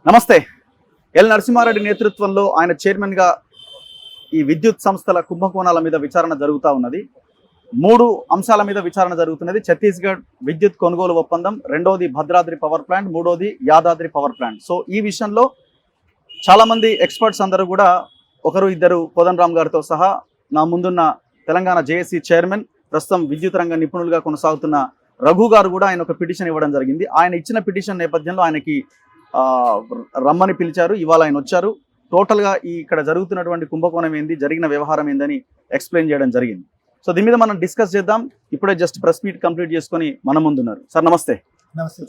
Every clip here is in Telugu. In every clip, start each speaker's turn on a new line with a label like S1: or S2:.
S1: నమస్తే. ఎల్ నరసింహారెడ్డి నేతృత్వంలో ఆయన చైర్మన్గా ఈ విద్యుత్ సంస్థల కుంభకోణాల మీద విచారణ జరుగుతూ ఉన్నది. 3 అంశాల మీద విచారణ జరుగుతున్నది. ఛత్తీస్గఢ్ విద్యుత్ కొనుగోలు ఒప్పందం, రెండోది భద్రాద్రి పవర్ ప్లాంట్, మూడోది యాదాద్రి పవర్ ప్లాంట్. సో ఈ విషయంలో చాలామంది ఎక్స్పర్ట్స్ అందరూ కూడా ఒకరు ఇద్దరు కోదండరామ్ గారితో సహా నా ముందున్న తెలంగాణ జేఏసీ చైర్మన్, ప్రస్తుతం విద్యుత్ రంగ నిపుణులుగా కొనసాగుతున్న రఘు గారు కూడా ఆయన ఒక పిటిషన్ ఇవ్వడం జరిగింది. ఆయన ఇచ్చిన పిటిషన్ నేపథ్యంలో ఆయనకి రమ్మని పిలిచారు. ఇవాళ ఆయన వచ్చారు. టోటల్గా ఇక్కడ జరుగుతున్నటువంటి కుంభకోణం ఏంది, జరిగిన వ్యవహారం ఏందని ఎక్స్ప్లెయిన్ చేయడం జరిగింది. సో దీని మీద మనం డిస్కస్ చేద్దాం. ఇప్పుడే జస్ట్ ప్రెస్ మీట్ కంప్లీట్ చేసుకొని మన ముందున్నారు. సార్ నమస్తే.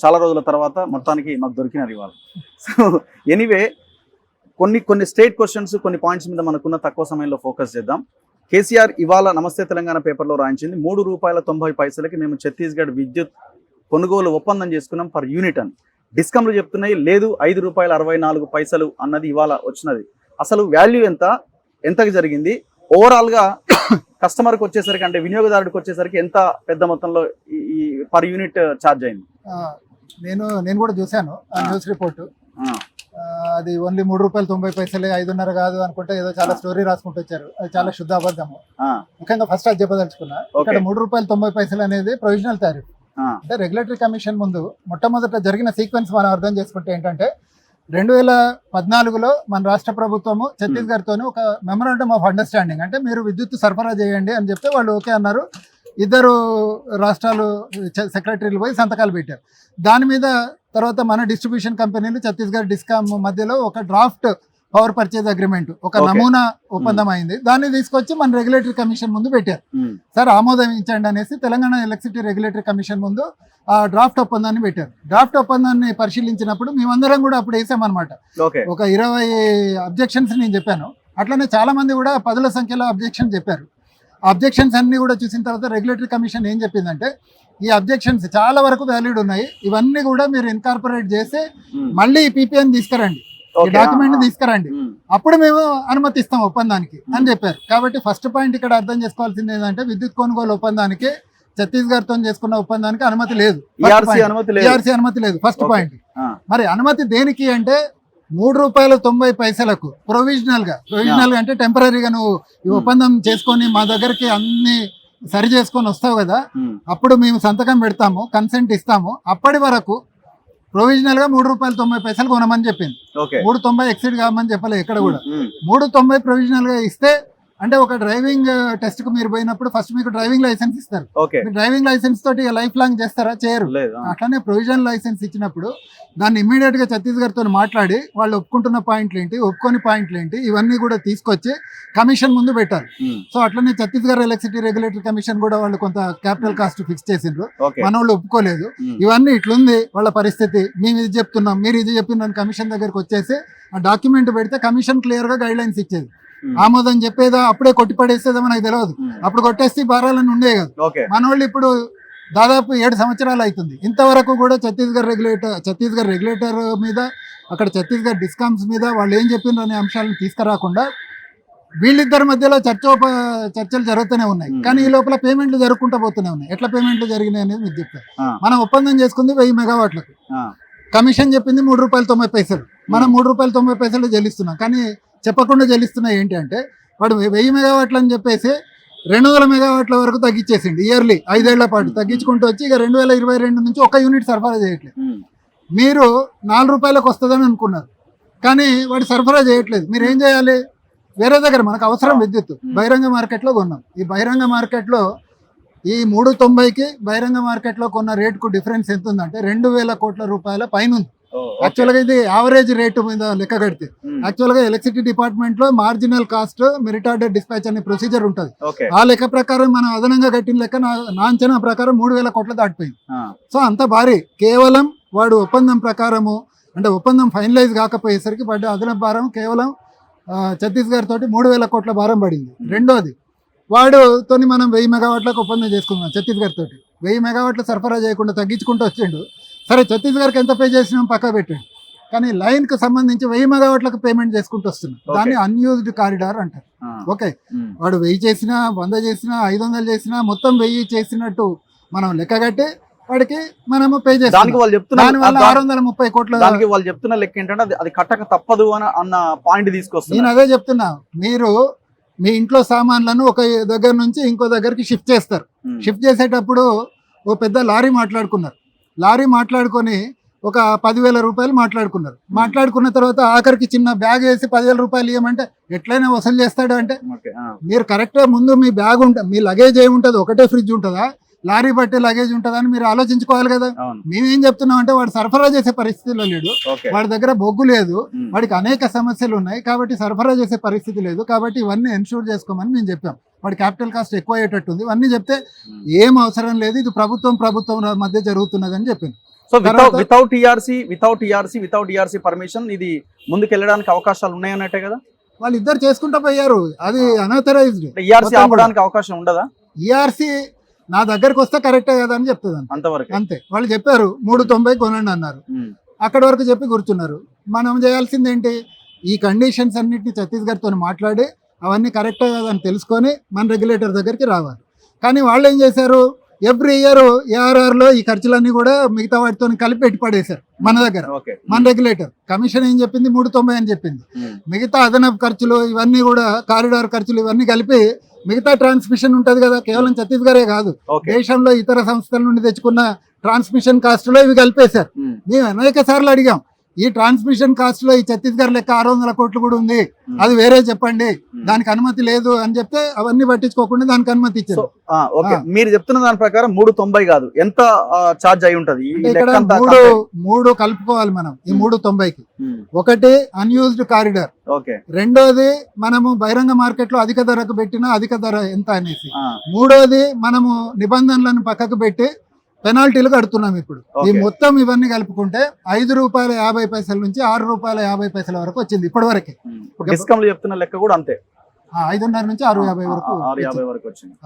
S1: చాలా రోజుల తర్వాత మొత్తానికి మాకు దొరికినారు ఇవాళ. సో ఎనీవే కొన్ని స్టేట్ క్వశ్చన్స్, కొన్ని పాయింట్స్ మీద మనకున్న తక్కువ సమయంలో ఫోకస్ చేద్దాం. కేసీఆర్ ఇవాళ నమస్తే తెలంగాణ పేపర్లో రాయించింది ₹3.90 మేము ఛత్తీస్గఢ్ విద్యుత్ కొనుగోలు ఒప్పందం చేసుకున్నాం పర్ యూనిట్ అని. డిస్కమ్లు చెప్తున్నాయి లేదు ₹5.64 అన్నది ఇవాళ వచ్చినది. అసలు వాల్యూ ఎంతకి జరిగింది, ఓవరాల్గా కస్టమర్కి వచ్చేసరికి అంటే వినియోగదారుడికి వచ్చేసరికి ఎంత పెద్ద మొత్తంలో ఈ పర్ యూనిట్ ఛార్జ్ అయింది?
S2: నేను కూడా చూశాను న్యూస్ రిపోర్ట్. అది ఓన్లీ ₹3.90 5.5 కాదు అనుకుంటే ఏదో చాలా స్టోరీ రాసుకుంటూ వచ్చారు. అది చాలా శుద్ధ అబద్ధము. ముఖ్యంగా ఫస్ట్ అది చెప్పదలుచుకున్నా. ఇక్కడ ₹3.90 అనేది ప్రొవిజనల్ టారిఫ్. అంటే రెగ్యులేటరీ కమిషన్ ముందు మొట్టమొదట జరిగిన సీక్వెన్స్ మనం అర్థం చేసుకుంటే ఏంటంటే 2014లో మన రాష్ట్ర ప్రభుత్వము ఛత్తీస్గఢ్తో ఒక మెమరాండమ్ ఆఫ్ అండర్స్టాండింగ్, అంటే మీరు విద్యుత్ సరఫరా చేయండి అని చెప్తే వాళ్ళు ఓకే అన్నారు. ఇద్దరు రాష్ట్రాలు సెక్రటరీలు పోయి సంతకాలు పెట్టారు. దాని మీద తర్వాత మన డిస్ట్రిబ్యూషన్ కంపెనీలు ఛత్తీస్గఢ్ డిస్కామ్ మధ్యలో ఒక డ్రాఫ్ట్ పవర్ పర్చేజ్ అగ్రిమెంట్, ఒక నమూనా ఒప్పందం అయింది. దాన్ని తీసుకొచ్చి మన రెగ్యులేటరీ కమిషన్ ముందు పెట్టారు. సార్ ఆమోదించండి అనేసి తెలంగాణ ఎలక్ట్రిసిటీ రెగ్యులేటరీ కమిషన్ ముందు ఆ డ్రాఫ్ట్ ఒప్పందాన్ని పెట్టారు. డ్రాఫ్ట్ ఒప్పందాన్ని పరిశీలించినప్పుడు మేమందరం కూడా అప్పుడు వేసామన్నమాట. ఒక 20 అబ్జెక్షన్స్ నేను చెప్పాను. అట్లనే చాలా మంది కూడా 10ల సంఖ్యలో అబ్జెక్షన్ చెప్పారు. అబ్జెక్షన్స్ అన్ని కూడా చూసిన తర్వాత రెగ్యులేటరీ కమిషన్ ఏం చెప్పిందంటే ఈ అబ్జెక్షన్స్ చాలా వరకు వ్యాలిడ్ ఉన్నాయి, ఇవన్నీ కూడా మీరు ఇన్కార్పొరేట్ చేసి మళ్ళీ ఈ పీపీఎన్ తీసుకురండి, ఈ డాక్యుమెంట్ తీసుకురండి, అప్పుడు మేము అనుమతిస్తాం ఒప్పందానికి అని చెప్పారు. కాబట్టి ఫస్ట్ పాయింట్ ఇక్కడ అర్థం చేసుకోవాల్సింది ఏంటంటే విద్యుత్ కొనుగోలు ఒప్పందానికి ఛత్తీస్గఢ్తో చేసుకున్న ఒప్పందానికి అనుమతి లేదు, ఈఆర్సీ అనుమతి లేదు. First point. మరి అనుమతి దేనికి అంటే ₹3.90 ప్రొవిజనల్ గా అంటే టెంపరీగా నువ్వు ఈ ఒప్పందం చేసుకొని మా దగ్గరికి అన్ని సరి చేసుకొని వస్తావు కదా, అప్పుడు మేము సంతకం పెడతాము, కన్సెంట్ ఇస్తాము. అప్పటి వరకు ప్రొవిజనల్ గా ₹3.90 కొనమని చెప్పింది. 3.90 ఎక్సీడ్ కామని చెప్పలేదు ఎక్కడ కూడా. 3.90 ప్రొవిజనల్ గా ఇస్తే అంటే ఒక డ్రైవింగ్ టెస్ట్ కు మీరు పోయినప్పుడు ఫస్ట్ మీకు డ్రైవింగ్ లైసెన్స్ ఇస్తారు. డ్రైవింగ్ లైసెన్స్ తోటి లైఫ్ లాంగ్ చేస్తారా? చేయరు. అట్లానే ప్రొవిజనల్ లైసెన్స్ ఇచ్చినప్పుడు దాన్ని ఇమ్మీడియట్ గా ఛత్తీస్గఢ్ తో మాట్లాడి వాళ్ళు ఒప్పుకుంటున్న పాయింట్లు ఏంటి, ఒప్పుకొని పాయింట్లు ఏంటి, ఇవన్నీ కూడా తీసుకొచ్చి కమిషన్ ముందు పెట్టారు. సో అట్లనే ఛత్తీస్గఢ్ ఎలక్ట్రిసిటీ రెగ్యులేటరీ కమిషన్ కూడా వాళ్ళు కొంత క్యాపిటల్ కాస్ట్ ఫిక్స్ చేసిండ్రు, మన వాళ్ళు ఒప్పుకోలేదు. ఇవన్నీ ఇట్లుంది వాళ్ళ పరిస్థితి, మేము ఇది చెప్తున్నాం మీరు ఇది చెప్తున్నాం కమిషన్ దగ్గరకు వచ్చేసి ఆ డాక్యుమెంట్ పెడితే కమిషన్ క్లియర్ గా గైడ్ లైన్స్ ఇచ్చేది. ఆమోదం చెప్పేదా అప్పుడే కొట్టి పడేసేదో మనకు తెలియదు. అప్పుడు కొట్టేస్తే భారాలను ఉండే కదా. మన వాళ్ళు ఇప్పుడు దాదాపు 7 సంవత్సరాలు అవుతుంది, ఇంతవరకు కూడా ఛత్తీస్గఢ్ రెగ్యులేటర్ మీద, అక్కడ ఛత్తీస్గఢ్ డిస్కామ్స్ మీద వాళ్ళు ఏం చెప్పిండ్రు అనే అంశాలను తీసుకురాకుండా వీళ్ళిద్దరి మధ్యలో చర్చలు జరుగుతూనే ఉన్నాయి. కానీ ఈ లోపల పేమెంట్లు జరుగుకుంటూ పోతూనే ఉన్నాయి. ఎట్లా పేమెంట్లు జరిగినాయి అనేది మీకు చెప్తారు. మనం ఒప్పందం చేసుకుంది 1000 మెగావాట్లకు, కమిషన్ చెప్పింది ₹3.90, మనం ₹3.90 చెల్లిస్తున్నాం. కానీ చెప్పకుండా చెల్లిస్తున్నాయి ఏంటి అంటే వాడు 1000 మెగావాట్లు అని చెప్పేసి 200 మెగావాట్ల వరకు తగ్గించేసింది. ఇయర్లీ 5 ఏళ్ల పాటు తగ్గించుకుంటూ వచ్చి ఇక 2022 నుంచి 1 యూనిట్ సరఫరా చేయట్లేదు. మీరు ₹4 వస్తుందని అనుకున్నారు, కానీ వాడు సరఫరా చేయట్లేదు. మీరు ఏం చేయాలి? వేరే దగ్గర మనకు అవసరం విద్యుత్, బహిరంగ మార్కెట్లో కొన్నాం. ఈ బహిరంగ మార్కెట్లో ఈ 3.90కి బహిరంగ మార్కెట్లో కొన్న రేటుకు డిఫరెన్స్ ఎంత ఉందంటే ₹2,000 కోట్ల పైన ఉంది. యాక్చువల్గా ఇది యావరేజ్ రేటు మీద లెక్క కడితే యాక్చువల్గా ఎలక్ట్రిసిటీ డిపార్ట్మెంట్ లో marginal cost merit order dispatch అనే ప్రొసీజర్ ఉంటుంది. ఆ లెక్క ప్రకారం మనం అదనంగా కట్టిన లెక్క నా అంచనా ప్రకారం 3,000 కోట్లు దాటిపోయింది. సో అంత భారీ, కేవలం వాడు ఒప్పందం ప్రకారము అంటే ఒప్పందం ఫైనలైజ్ కాకపోయేసరికి పడ్డ అదనపు భారం కేవలం ఛత్తీస్గఢ్ తోటి 3,000 కోట్ల భారం పడింది. రెండోది, వాడుతో మనం 1000 మెగావాట్లకు ఒప్పందం చేసుకున్నాం ఛత్తీస్గఢ్ తోటి. 1000 మెగావాట్లు సరఫరా చేయకుండా తగ్గించుకుంటూ వచ్చిండు. సరే ఛత్తీస్గఢ్కి ఎంత పే చేసినాం పక్క పెట్టండి, కానీ లైన్కి సంబంధించి 1000 మెగావాట్లకు పేమెంట్ చేసుకుంటూ వస్తున్నాం. దాన్ని అన్యూజ్డ్ కారిడార్ అంటారు. ఓకే, వాడు 1000 చేసినా 100 చేసినా 500 చేసినా మొత్తం 1000 చేసినట్టు మనం లెక్క కట్టి వాడికి మనము పే
S1: దానికి
S2: చేస్తాం.
S1: వాళ్ళు చెప్తున్నారు
S2: దానివల్ల 630 కోట్ల.
S1: దానికి వాళ్ళు చెప్తున్న లెక్క ఏంటంటే అది కట్టక తప్పదు అన్న పాయింట్
S2: నేను
S1: తీసుకొస్తున్నారు.
S2: అదే చెప్తున్నా, మీరు మీ ఇంట్లో సామాన్లను ఒక దగ్గర నుంచి ఇంకో దగ్గరికి షిఫ్ట్ చేస్తారు. షిఫ్ట్ చేసేటప్పుడు ఓ పెద్ద లారీ మాట్లాడుకున్నారు. లారీ మాట్లాడుకొని ఒక 10,000 రూపాయలు మాట్లాడుకున్నారు. మాట్లాడుకున్న తర్వాత ఆఖరికి చిన్న బ్యాగ్ వేసి 10,000 రూపాయలు ఇవ్వమంటే ఎట్లయినా వసూలు చేస్తాడు. అంటే మీరు కరెక్ట్గా ముందు మీ బ్యాగ్ ఉంటుంది, మీ లగేజ్ ఏముంటుంది, ఒకటే ఫ్రిడ్జ్ ఉంటుందా, లారీ బట్టే లగేజ్ ఉంటుందా అని మీరు ఆలోచించుకోవాలి కదా. మేమేం చెప్తున్నాం అంటే వాడు సరఫరా చేసే పరిస్థితిలో లేడు, వాడి దగ్గర బొగ్గు లేదు, వాడికి అనేక సమస్యలు ఉన్నాయి కాబట్టి సరఫరా చేసే పరిస్థితి లేదు, కాబట్టి ఇవన్నీ ఎన్షూర్ చేసుకోమని మేము చెప్పాం. వాడి క్యాపిటల్ కాస్ట్ ఎక్కువ అయ్యేటట్టుంది, ఇవన్నీ చెప్తే ఏం అవసరం లేదు, ఇది ప్రభుత్వం మధ్య జరుగుతున్నది అని చెప్పింది.
S1: సో వితౌట్ ఈఆర్సీ పర్మిషన్ ఇది ముందుకు వెళ్ళడానికి అవకాశాలు ఉన్నాయన్నట్టే కదా.
S2: వాళ్ళు ఇద్దరు చేసుకుంటా పోయారు, అది అనాథరైజ్డ్.
S1: ఈఆర్సీ ఆపడానికి అవకాశం ఉండదా?
S2: ఈఆర్సీ నా దగ్గరకు వస్తే కరెక్టే కదా అని చెప్తుంది
S1: అంతవరకు.
S2: అంతే. వాళ్ళు చెప్పారు 390 కొనండి అన్నారు, అక్కడి వరకు చెప్పి కూర్చున్నారు. మనం చేయాల్సింది ఏంటి, ఈ కండిషన్స్ అన్నిటిని ఛత్తీస్గఢ్తో మాట్లాడి అవన్నీ కరెక్టే కదా అని తెలుసుకొని మన రెగ్యులేటర్ దగ్గరికి రావాలి. కానీ వాళ్ళు ఏం చేశారు, ఎవ్రీ ఇయర్ ఏఆర్ఆర్లో ఈ ఖర్చులన్నీ కూడా మిగతా వాటితో కలిపి పెట్టి పడేశారు మన దగ్గర. మన రెగ్యులేటర్ కమిషన్ ఏం చెప్పింది 390 అని చెప్పింది. మిగతా అదనపు ఖర్చులు ఇవన్నీ కూడా కారిడార్ ఖర్చులు ఇవన్నీ కలిపి మిగతా ట్రాన్స్మిషన్ ఉంటది కదా, కేవలం ఛత్తీస్గఢే కాదు దేశంలో ఇతర సంస్థల నుండి తెచ్చుకున్న ట్రాన్స్మిషన్ కాస్ట్ లో ఇవి కలిపేశారు. మేము అనేక సార్లు అడిగాం, ఈ ట్రాన్స్మిషన్ కాస్ట్ లో ఈ ఛత్తీస్గఢ్ లెక్క 600 కోట్లు కూడా ఉంది, అది వేరే చెప్పండి, దానికి అనుమతి లేదు అని చెప్తే అవన్నీ పట్టించుకోకుండా దానికి అనుమతి ఇచ్చారు.
S1: మీరు చెప్తున్న దాని ప్రకారం 390 కాదు, ఎంత ఛార్జ్ అయి ఉంటది?
S2: ఇక్కడ మూడు కలుపుకోవాలి మనం ఈ 390కి. ఒకటి అన్యూజ్డ్ కారిడార్, రెండోది మనము బహిరంగ మార్కెట్ లో అధిక ధరకు పెట్టిన అధిక ధర ఎంత అనేసి, మూడోది మనము నిబంధనలను పక్కకు పెట్టి పెనాల్టీలు కడుతున్నాం. ఇప్పుడు ఈ మొత్తం ఇవన్నీ కలుపుకుంటే ₹5.50 నుంచి ₹6.50 వరకు వచ్చింది ఇప్పటి వరకు.
S1: డిస్కౌంట్ చెప్తున్న లెక్క కూడా అంతే,
S2: 5.5 నుంచి 6.50
S1: వరకు వచ్చింది.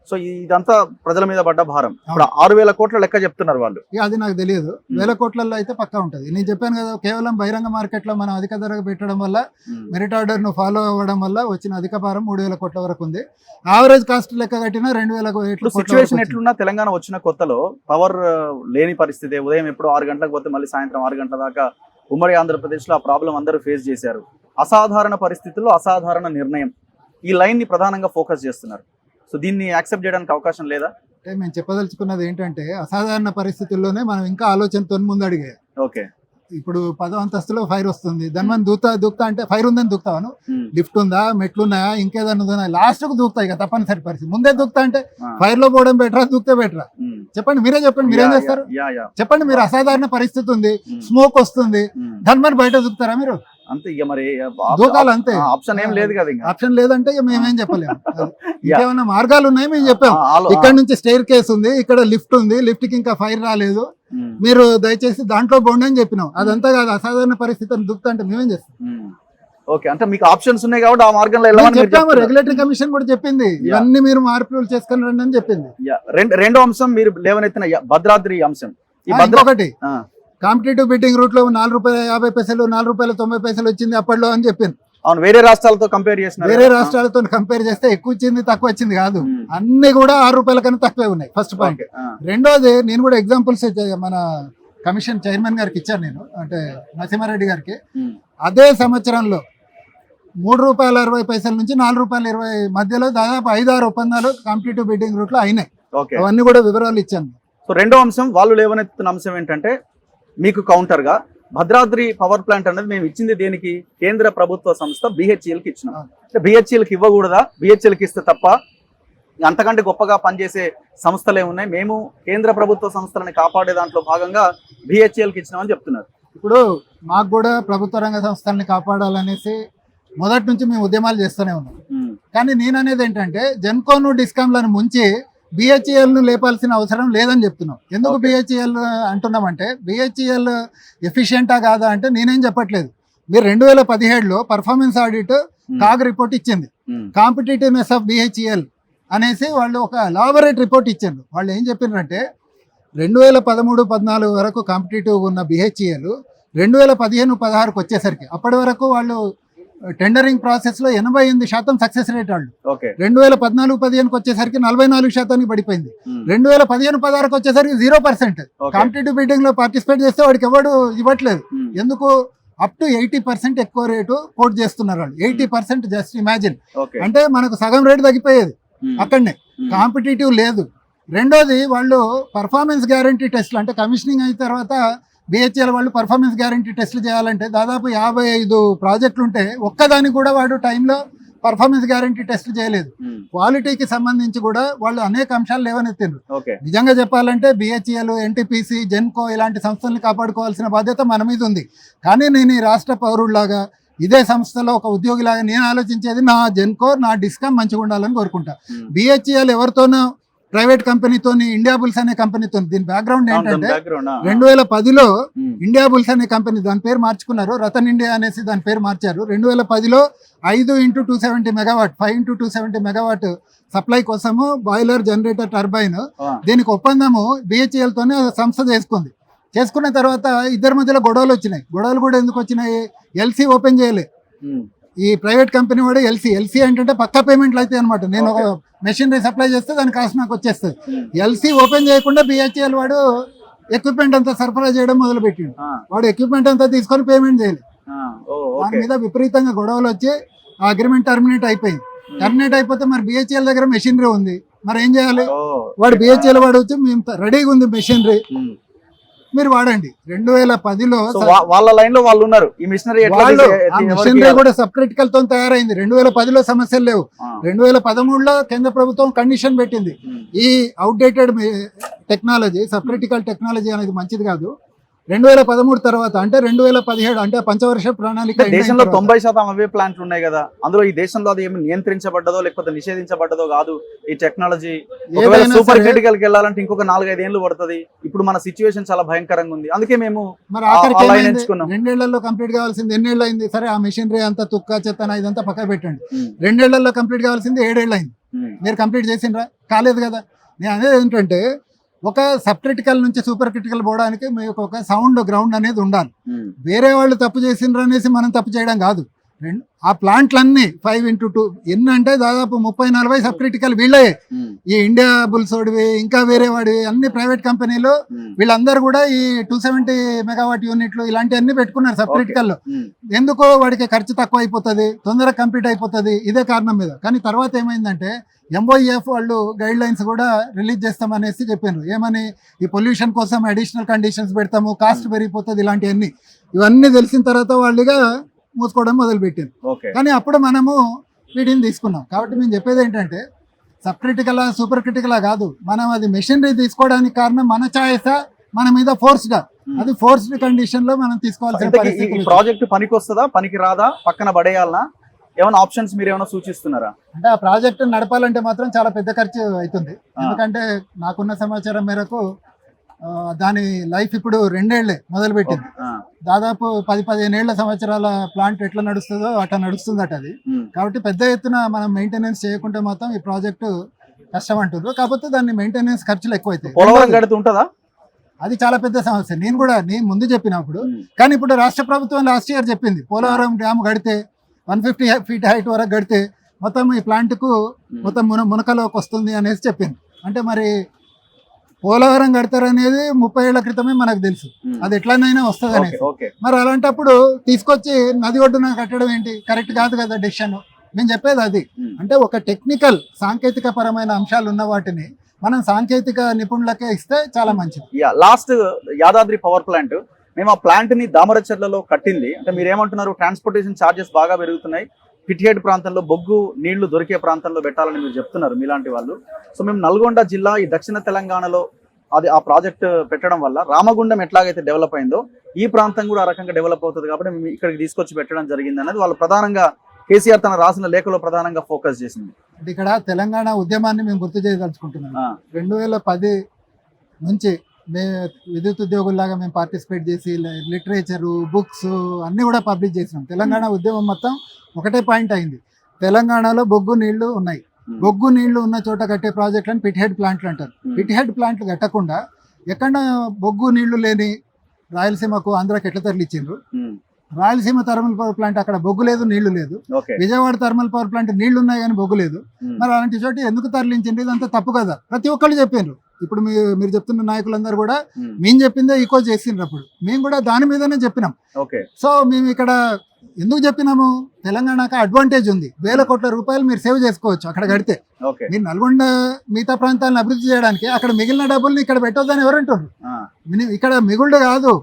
S1: సో ఇదంతా ప్రజల మీద పడ్డ భారం. ఇప్పుడు 6,000 కోట్ల లెక్క చెప్తున్నారు వాళ్ళు.
S2: అది నాకు తెలియదు, 1,000 కోట్లలో అయితే పక్కా ఉంటుంది. నేను చెప్పాను కదా, కేవలం బహిరంగ మార్కెట్ లో మనం అధిక ధరకు పెట్టడం వల్ల, మెరిట్ ఆర్డర్ ను ఫాలో అవ్వడం వల్ల వచ్చిన అధిక భారం 3,000 కోట్ల వరకు ఉంది. యావరేజ్ కాస్ట్ లెక్క కట్టిన 2,000 కోట్ల.
S1: సిచ్యువేషన్ ఎట్లున్నా తెలంగాణ వచ్చిన కొత్తలో పవర్ లేని పరిస్థితి, ఉదయం ఎప్పుడు 6 గంటలకు పోతే మళ్ళీ సాయంత్రం 6 గంటల దాకా ఉమ్మడి ఆంధ్రప్రదేశ్ లో ఆ ప్రాబ్లం అందరూ ఫేస్ చేశారు. అసాధారణ పరిస్థితుల్లో అసాధారణ నిర్ణయం, ఈ లైన్ ని ప్రధానంగా ఫోకస్ చేస్తున్నారు. సో దీన్ని యాక్సెప్ట్ చేయడానికి అవకాశం లేదా?
S2: అంటే మేము చెప్పదలుచుకున్నది ఏంటంటే, అసాధారణ పరిస్థితుల్లోనే మనం ఇంకా ఆలోచనతో ముందు అడిగే. ఇప్పుడు 10వ అంతస్తులో ఫైర్ వస్తుంది, దాని మనం దూకుతా అంటే ఫైర్ ఉందని దూకుతాను, లిఫ్ట్ ఉందా, మెట్లున్నాయా, ఇంకేదన్నా ఉందా, లాస్ట్ కు దూకుతాయి ఇక తప్పనిసరి పరిస్థితి. ముందే దూకుతా అంటే ఫైర్ లో పోవడం బెటరా, దూకితే బెటరా? చెప్పండి, మీరే చెప్పండి, మీరేం చేస్తారు చెప్పండి. మీరు అసాధారణ పరిస్థితి ఉంది, స్మోక్ వస్తుంది, దాని మరి బయట దూకుతారా మీరు?
S1: అంతే ఇక మరి
S2: దూకాలి, అంతే.
S1: ఆప్షన్ ఏం లేదు కదా,
S2: ఆప్షన్ లేదంటే ఇక మేమేం చెప్పలేము. ఇంకేమైనా మార్గాలు ఉన్నాయి మేము చెప్పాం. ఇక్కడ నుంచి స్టైర్ కేస్ ఉంది, ఇక్కడ లిఫ్ట్ ఉంది, లిఫ్ట్ కి ఇంకా ఫైర్ రాలేదు, మీరు దయచేసి దాంట్లో బోండి అని చెప్పినాం. అదంతా కాదు, అసాధారణ పరిస్థితిని దుక్తా అంటే మేమేం చేస్తాం?
S1: ఓకే, అంటే మీకు ఆప్షన్స్ ఉన్నాయి కాబట్టి ఆ మార్గంలో
S2: చెప్పాము. రెగ్యులేటరీ కమిషన్ కూడా చెప్పింది ఇవన్నీ మీరు మార్పులు చేసుకుని రండి అని చెప్పింది.
S1: రెండో అంశం మీరు లేవనెత్తిన భద్రాద్రి అంశం.
S2: ఒకటి కాంపిటేటివ్ బిడ్డింగ్ రూట్ లో ₹4.50 ₹4.90 వచ్చింది అప్పట్లో అని చెప్పింది.
S1: అవును, వేరే రాష్ట్రాలతో కంపేర్ చేసిన,
S2: వేరే రాష్ట్రాలతో కంపేర్ చేస్తే ఎక్కువ వచ్చింది తక్కువ వచ్చింది కాదు, అన్ని కూడా ₹6 కన్నా తక్కువే ఉన్నాయి. First point. రెండోది, నేను కూడా ఎగ్జాంపుల్స్ మన కమిషన్ చైర్మన్ గారికి ఇచ్చాను నేను, అంటే నరసింహారెడ్డి గారికి. అదే సంవత్సరంలో ₹3.60 నుంచి ₹4.20 మధ్యలో దాదాపు 5-6 ఒప్పందాలు కాంపిటేటివ్ బిడ్డింగ్ రూట్ లో అయినాయి. అవన్నీ కూడా వివరాలు ఇచ్చాను.
S1: సో రెండో అంశం వాళ్ళు లేవనెత్తున్న అంశం ఏంటంటే, మీకు కౌంటర్ గా భద్రాద్రి పవర్ ప్లాంట్ అనేది మేము ఇచ్చింది దేనికి? కేంద్ర ప్రభుత్వ సంస్థ BHELకి ఇచ్చినాం. అంటే BHELకి ఇవ్వకూడదా? BHELకి ఇస్తే తప్ప అంతకంటే గొప్పగా పనిచేసే సంస్థలు ఏమున్నాయి? మేము కేంద్ర ప్రభుత్వ సంస్థలని కాపాడే దాంట్లో భాగంగా BHELకి ఇచ్చినామని చెప్తున్నారు.
S2: ఇప్పుడు మాకు కూడా ప్రభుత్వ రంగ సంస్థల్ని కాపాడాలనేసి మొదటి నుంచి మేము ఉద్యమాలు చేస్తూనే ఉన్నాం. కానీ నేను అనేది ఏంటంటే, జెన్కోను డిస్కామ్లను ముంచి BHEL ను లేపాల్సిన అవసరం లేదని చెప్తున్నాం. ఎందుకు BHEL అంటున్నామంటే, BHEL ఎఫిషియెంటా కాదా అంటే నేనేం చెప్పట్లేదు. మీరు 2017లో పర్ఫార్మెన్స్ ఆడిట్ కాగ్ రిపోర్ట్ ఇచ్చింది, కాంపిటేటివ్నెస్ ఆఫ్ BHEL అనేసి వాళ్ళు ఒక ఎలాబొరేట్ రిపోర్ట్ ఇచ్చారు. వాళ్ళు ఏం చెప్పినారంటే, 2013-14 వరకు కాంపిటేటివ్ ఉన్న BHEL 2015-16కి వచ్చేసరికి, అప్పటి వరకు వాళ్ళు టెండరింగ్ ప్రాసెస్ లో 88% సక్సెస్ రేట్ వాళ్ళు.
S1: ఓకే
S2: 2014-15 వచ్చేసరికి 44% పడిపోయింది. 2015-16 వచ్చేసరికి 0%. కాంపిటేటివ్ బిడ్డింగ్ లో పార్టిసిపేట్ చేస్తే వాడికి ఎవడు ఇవ్వట్లేదు. ఎందుకు? అప్ టు 80% ఎక్కువ రేటు కోట్ చేస్తున్నారు వాళ్ళు. 80% జస్ట్ ఇమాజిన్. అంటే మనకు సగం రేటు తగ్గిపోయేది అక్కడనే. కాంపిటేటివ్ లేదు. రెండోది వాళ్ళు పర్ఫార్మెన్స్ గ్యారంటీ టెస్ట్లు, అంటే కమిషనింగ్ అయిన తర్వాత BHEL వాళ్ళు పర్ఫార్మెన్స్ గ్యారంటీ టెస్ట్లు చేయాలంటే దాదాపు 55 ప్రాజెక్టులు ఉంటే ఒక్కదానికి కూడా వాడు టైంలో పర్ఫార్మెన్స్ గ్యారంటీ టెస్ట్లు చేయలేదు. క్వాలిటీకి సంబంధించి కూడా వాళ్ళు అనేక అంశాలు లేవనెత్తిండ్రు. నిజంగా చెప్పాలంటే BHEL, NTPC, జెన్కో ఇలాంటి సంస్థల్ని కాపాడుకోవాల్సిన బాధ్యత మన మీద ఉంది. కానీ నేను ఈ రాష్ట్ర పౌరుడిలాగా ఇదే సంస్థలో ఒక ఉద్యోగిలాగా నేను ఆలోచించేది నా జెన్కో, నా డిస్కామ్ మంచిగా ఉండాలని కోరుకుంటా. BHEL ఎవరితోనో ప్రైవేట్ కంపెనీతో, ఇండియా బుల్స్ అనే కంపెనీతో, దీని బ్యాక్గ్రౌండ్ ఏంటంటే 2010లో ఇండియా బుల్స్ అనే కంపెనీ దాని పేరు మార్చుకున్నారు, రతన్ ఇండియా అనేసి దాని పేరు మార్చారు. 2010లో 5x270 megawatt 5x270 megawatt supply కోసము బాయిలర్, జనరేటర్, టర్బైన్ దీనికి ఒప్పందము BHEL తోనే సంస్థ చేసుకున్న తర్వాత ఇద్దరి మధ్యలో గొడవలు వచ్చినాయి. గొడవలు కూడా ఎందుకు వచ్చినాయి? LC ఓపెన్ చేయలే ఈ ప్రైవేట్ కంపెనీ వాడు. ఎల్సీ ఏంటంటే పక్కా పేమెంట్లు అయితే అనమాట. నేను ఒక మెషినరీ సప్లై చేస్తే దాని కాస్ట్ నాకు వచ్చేస్తుంది. LC ఓపెన్ చేయకుండా BHEL వాడు ఎక్విప్మెంట్ అంతా సరఫరా చేయడం మొదలుపెట్టిండు. వాడు ఎక్విప్మెంట్ అంతా తీసుకొని పేమెంట్ చేయలేదు. దాని మీద విపరీతంగా గొడవలు వచ్చి ఆ అగ్రిమెంట్ టర్మినేట్ అయిపోయింది. టర్మినేట్ అయిపోతే మరి BHEL దగ్గర మెషినరీ ఉంది, మరి ఏం చేయాలి? వాడు BHEL వాడు వచ్చి మేము రెడీగా ఉంది మెషినరీ, మీరు వాడండి. 2010లో
S1: వాళ్ళ లైన్ లో వాళ్ళు ఉన్నారు. ఈ మిషనరీ
S2: కూడా సబ్ క్రిటికల్ తో తయారైంది. 2010లో సమస్యలు లేవు. 2013లో కేంద్ర ప్రభుత్వం కండిషన్ పెట్టింది, ఈ outdated technology, sub critical technology అనేది మంచిది కాదు. 2013 తర్వాత అంటే 2017 అంటే పంచవర్ష ప్రణాళిక.
S1: దేశంలో 90% అవే ప్లాంట్లు ఉన్నాయి కదా, అందులో ఈ దేశంలో అది ఏమి నియంత్రించబడ్డదో లేకపోతే నిషేధించబడ్డదో కాదు ఈ టెక్నాలజీ. సూపర్ క్రిటికల్ కి వెళ్ళాలంటే ఇంకొక 4-5 ఏళ్ళు పడుతుంది. ఇప్పుడు మన సిచ్యువేషన్ చాలా భయంకరంగా ఉంది, అందుకే మేము
S2: మరి ఆఖరికి ఎంచుకున్నాం. 2 ఏళ్లలో కంప్లీట్ కావాల్సింది ఎన్ని ఏళ్ళు అయింది? సరే, ఆ మెషినరీ అంతా తుక్క చెత్తన ఇదంతా పక్క పెట్టండి. 2 ఏళ్లలో కంప్లీట్ కావాల్సింది 7 ఏళ్ళు అయింది. మీరు కంప్లీట్ చేసిండ్రా? కాలేదు కదా. నేను అనేది ఏంటంటే ఒక సబ్ క్రిటికల్ నుంచి సూపర్ క్రిటికల్ పోవడానికి మీకు ఒక సౌండ్ గ్రౌండ్ అనేది ఉండాలి. వేరే వాళ్ళు తప్పు చేసిండ్రు అనేసి మనం తప్పు చేయడం కాదు. ఆ ప్లాంట్లన్నీ 5x2 ఎన్ని అంటే దాదాపు 30-40 సబ్ క్రిటికల్ వీళ్ళే. ఈ ఇండియా బుల్స్ వాడివి, ఇంకా వేరే వాడివి, అన్ని ప్రైవేట్ కంపెనీలు, వీళ్ళందరూ కూడా ఈ 270 మెగావాట్ యూనిట్లు ఇలాంటివన్నీ పెట్టుకున్నారు సబ్ క్రిటికల్ లో. ఎందుకో వాడికి ఖర్చు తక్కువ అయిపోతుంది, తొందరగా కంప్లీట్ అయిపోతుంది, ఇదే కారణం మీద. కానీ తర్వాత ఏమైందంటే MOEF వాళ్ళు గైడ్ లైన్స్ కూడా రిలీజ్ చేస్తామనేసి చెప్పారు. ఏమని? ఈ పొల్యూషన్ కోసం అడిషనల్ కండిషన్స్ పెడతాము, కాస్ట్ పెరిగిపోతుంది, ఇలాంటివన్నీ. ఇవన్నీ తెలిసిన తర్వాత వాళ్ళుగా మూసుకోవడం మొదలుపెట్టారు. కానీ అప్పుడు మనము వీటిని తీసుకున్నాం. కాబట్టి మేము చెప్పేది ఏంటంటే సబ్ క్రిటికలా సూపర్ క్రిటికలా కాదు, మనం అది మెషినరీ తీసుకోవడానికి కారణం మన ఛాయిసా, మన మీద ఫోర్స్డా, అది ఫోర్స్డ్ కండిషన్ లో మనం తీసుకోవాల్సిన పరిస్థితి.
S1: ప్రాజెక్ట్ పనికి వస్తుందా, పనికి రాదా, పక్కన పడేయాలనా, ఏమైనా ఆప్షన్స్ మీరు ఏమైనా సూచిస్తున్నారా?
S2: అంటే ఆ ప్రాజెక్ట్ నడపాలంటే మాత్రం చాలా పెద్ద ఖర్చు అవుతుంది. ఎందుకంటే నాకున్న సమాచారం మేరకు దాని లైఫ్ ఇప్పుడు 2 ఏళ్లే మొదలుపెట్టింది. దాదాపు 10-15 సంవత్సరాల ప్లాంట్ ఎట్లా నడుస్తుందో అట్లా నడుస్తుందట అది. కాబట్టి పెద్ద ఎత్తున మనం మెయింటెనెన్స్ చేయకుంటే మాత్రం ఈ ప్రాజెక్టు కష్టం అంటున్నారు. కాకపోతే దాన్ని మెయింటెనెన్స్ ఖర్చులు ఎక్కువైతాయి.
S1: పోలవరం గడుతుంటుందా?
S2: అది చాలా పెద్ద సమస్య. నేను కూడా ముందు చెప్పినప్పుడు, కానీ ఇప్పుడు రాష్ట్ర ప్రభుత్వం లాస్ట్ ఇయర్ చెప్పింది పోలవరం డ్యామ్ గడితే 150 ఫీట్ హైట్ వరకు గడితే మొత్తం ఈ ప్లాంట్కు మొత్తం మునకలోకి వస్తుంది అనేసి చెప్పింది. అంటే మరి పోలవరం కడతారనేది 30 ఏళ్ల క్రితమే మనకు తెలుసు, అది ఎట్లనైనా వస్తుంది అనేసి. మరి అలాంటప్పుడు తీసుకొచ్చి నది ఒడ్డున కట్టడం ఏంటి? కరెక్ట్ కాదు కదా డెసిషన్. నేను చెప్పేది అది. అంటే ఒక టెక్నికల్ సాంకేతిక పరమైన అంశాలు ఉన్న వాటిని మనం సాంకేతిక నిపుణులకే ఇస్తే చాలా మంచిది.
S1: లాస్ట్ యాదాద్రి పవర్ ప్లాంట్, మేము ఆ ప్లాంట్ ని దామరచర్లలో కట్టింది. అంటే మీరు ఏమంటున్నారు? ట్రాన్స్పోర్టేషన్ ఛార్జెస్ బాగా పెరుగుతున్నాయి, పిటిహెడ్ ప్రాంతంలో బొగ్గు నీళ్లు దొరికే ప్రాంతంలో పెట్టాలని మీరు చెప్తున్నారు మీలాంటి వాళ్ళు. సో మేము నల్గొండ జిల్లా ఈ దక్షిణ తెలంగాణలో అది ఆ ప్రాజెక్ట్ పెట్టడం వల్ల రామగుండం ఎట్లాగైతే డెవలప్ అయిందో ఈ ప్రాంతం కూడా ఆ రకంగా డెవలప్ అవుతుంది. కాబట్టి మేము ఇక్కడికి తీసుకొచ్చి పెట్టడం జరిగింది అనేది వాళ్ళు ప్రధానంగా కేసీఆర్ తన రాసిన లేఖలో ప్రధానంగా ఫోకస్ చేసింది.
S2: ఇక్కడ తెలంగాణ ఉద్యమాన్ని మేము గుర్తు చేయదలుచుకుంటున్నాం. 2010 నుంచి విద్యుత్ ఉద్యోగుల్లాగా మేము పార్టిసిపేట్ చేసి లిటరేచరు, బుక్స్ అన్నీ కూడా పబ్లిష్ చేసినాం. తెలంగాణ ఉద్యమం మొత్తం ఒకటే పాయింట్ అయింది, తెలంగాణలో బొగ్గు నీళ్లు ఉన్నాయి, బొగ్గు నీళ్లు ఉన్న చోట కట్టే ప్రాజెక్టులను పిట్హెడ్ ప్లాంట్లు అంటారు. పిట్హెడ్ ప్లాంట్లు కట్టకుండా ఎక్కడ బొగ్గు నీళ్లు లేని రాయలసీమకు, ఆంధ్రాకి ఎట్లా తరలిచ్చిండ్రు, రాయలసీమ థర్మల్ పవర్ ప్లాంట్ అక్కడ బొగ్గు లేదు, నీళ్లు లేదు.
S1: Okay
S2: Vijayawada thermal power plant నీళ్లు ఉన్నాయి కానీ బొగ్గు లేదు. మరి అలాంటి చోట ఎందుకు తరలించండి? ఇదంతా తప్పు కదా. ప్రతి ఒక్కళ్ళు చెప్పారు. ఇప్పుడు మీరు చెప్తున్న నాయకులందరూ కూడా మేము చెప్పిందే ఈకో చేసిండ్రు. అప్పుడు మేము కూడా దాని మీదనే చెప్పినాం.
S1: ఓకే
S2: సో మేము ఇక్కడ ఎందుకు చెప్పినాము? తెలంగాణకు అడ్వాంటేజ్ ఉంది. వేల కోట్ల రూపాయలు మీరు సేవ్ చేసుకోవచ్చు అక్కడ కడితే.
S1: ఓకే
S2: మీరు నల్గొండ మిగతా ప్రాంతాలను అభివృద్ధి చేయడానికి అక్కడ మిగిలిన డబ్బుల్ని ఇక్కడ పెట్టొద్దని ఎవరంటారు? ఇక్కడ మిగుళ్ళు కాదు,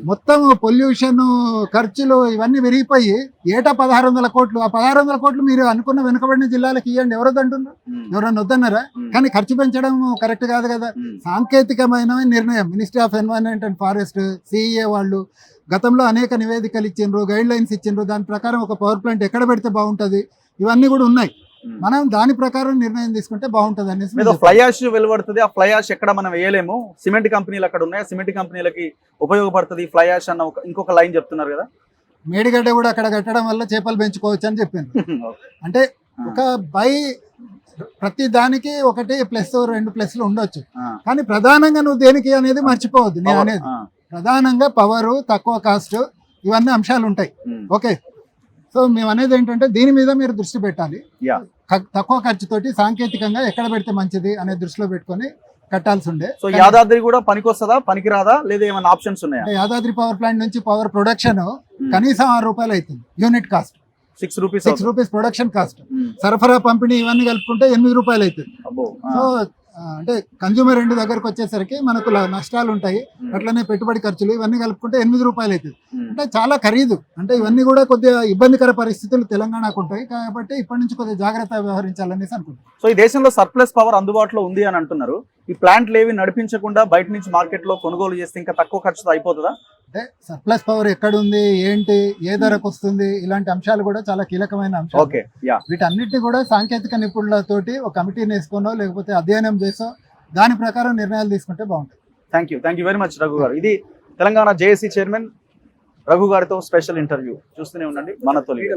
S2: మొత్తం పొల్యూషన్, ఖర్చులు ఇవన్నీ విరిగిపోయి ఏటా 1600 కోట్లు. ఆ 1600 కోట్లు మీరు అనుకున్న వెనుకబడిన జిల్లాలకు ఇవ్వండి. ఎవరొద్దంటున్నారు? ఎవరన్నా వద్దన్నారా? కానీ ఖర్చు పెంచడం కరెక్ట్ కాదు కదా. సాంకేతికమైన నిర్ణయం ministry of environment and forest, CEA వాళ్ళు గతంలో అనేక నివేదికలు ఇచ్చిండ్రు, గైడ్ లైన్స్ ఇచ్చిండ్రు. దాని ప్రకారం ఒక పవర్ ప్లాంట్ ఎక్కడ పెడితే బాగుంటుంది ఇవన్నీ కూడా ఉన్నాయి. మనం దాని ప్రకారం నిర్ణయం తీసుకుంటే బాగుంటుంది అనేసి.
S1: ఫ్లై యాష్ వెలువడుతుంది. ఆ ఫ్లై యాష్ ఎక్కడ మనం వేయలేము. సిమెంట్ కంపెనీలు అక్కడ ఉన్నాయి. సిమెంట్ కంపెనీలకి ఉపయోగపడుతుంది ఫ్లై యాష్ అన్న ఇంకొక లైన్ చెప్తున్నారు కదా.
S2: మేడిగడ్డ కూడా అక్కడ కట్టడం వల్ల చేపలు పెంచుకోవచ్చు అని చెప్పింది. అంటే ఒక ప్రతి దానికి ఒకటి ప్లస్ 2 ప్లస్లు ఉండొచ్చు. కానీ ప్రధానంగా నువ్వు దేనికి అనేది మర్చిపోవద్దు. నేను అనేది ప్రధానంగా పవర్, తక్కువ కాస్ట్, ఇవన్నీ అంశాలు ఉంటాయి. ఓకే, సో మేము అనేది ఏంటంటే దీని మీద మీరు దృష్టి పెట్టాలి. తక్కువ ఖర్చుతోటి సాంకేతికంగా ఎక్కడ పెడితే మంచిది అనే దృష్టిలో పెట్టుకొని కట్టాల్సి ఉండే.
S1: సో యాదాద్రి కూడా పనికొస్తుందా, పనికిరాదా, లేదా ఏమైనా ఆప్షన్స్ ఉన్నాయా?
S2: యాదాద్రి పవర్ ప్లాంట్ నుంచి పవర్ ప్రొడక్షన్ కనీసం 6 రూపాయలు అవుతుంది unit cost.
S1: 6
S2: rupees production cost. సరఫరా, పంపిణీ ఇవన్నీ కలుపుకుంటే 8 రూపాయలు అవుతుంది. సో అంటే కన్జ్యూమర్ ఎండ్ దగ్గరకు వచ్చేసరికి మనకు నష్టాలు ఉంటాయి. అట్లనే పెట్టుబడి ఖర్చులు ఇవన్నీ కలుపుకుంటే 8 రూపాయలు అవుతుంది. అంటే చాలా ఖరీదు. అంటే ఇవన్నీ కూడా కొద్దిగా ఇబ్బందికర పరిస్థితులు తెలంగాణకు ఉంటాయి. కాబట్టి ఇప్పటి నుంచి కొద్దిగా జాగ్రత్తగా వ్యవహరించాలనేసి అనుకుంటున్నాం.
S1: సో ఈ దేశంలో సర్ప్లస్ పవర్ అందుబాటులో ఉంది అని అంటున్నారు. ఈ ప్లాంట్లు ఏవి నడిపించకుండా బయట నుంచి మార్కెట్ లో కొనుగోలు చేస్తే ఇంకా తక్కువ ఖర్చుతో అయిపోతుందా?
S2: అంటే సర్ప్లస్ పవర్ ఎక్కడుంది, ఏంటి, ఏ ధరకు వస్తుంది, ఇలాంటి అంశాలు కూడా చాలా కీలకమైన అంశాలు. వీటన్నిటిని కూడా సాంకేతిక నిపుణులతోటి ఒక కమిటీని వేసుకోనో లేకపోతే అధ్యయనం చేసో దాని ప్రకారం నిర్ణయాలు తీసుకుంటే బాగుంటుంది.
S1: Thank you very much Raghu గారు. ఇది తెలంగాణ జేఏసీ చైర్మన్ రఘు గారితో స్పెషల్ ఇంటర్వ్యూ. చూస్తూనే ఉండండి మన తొలి.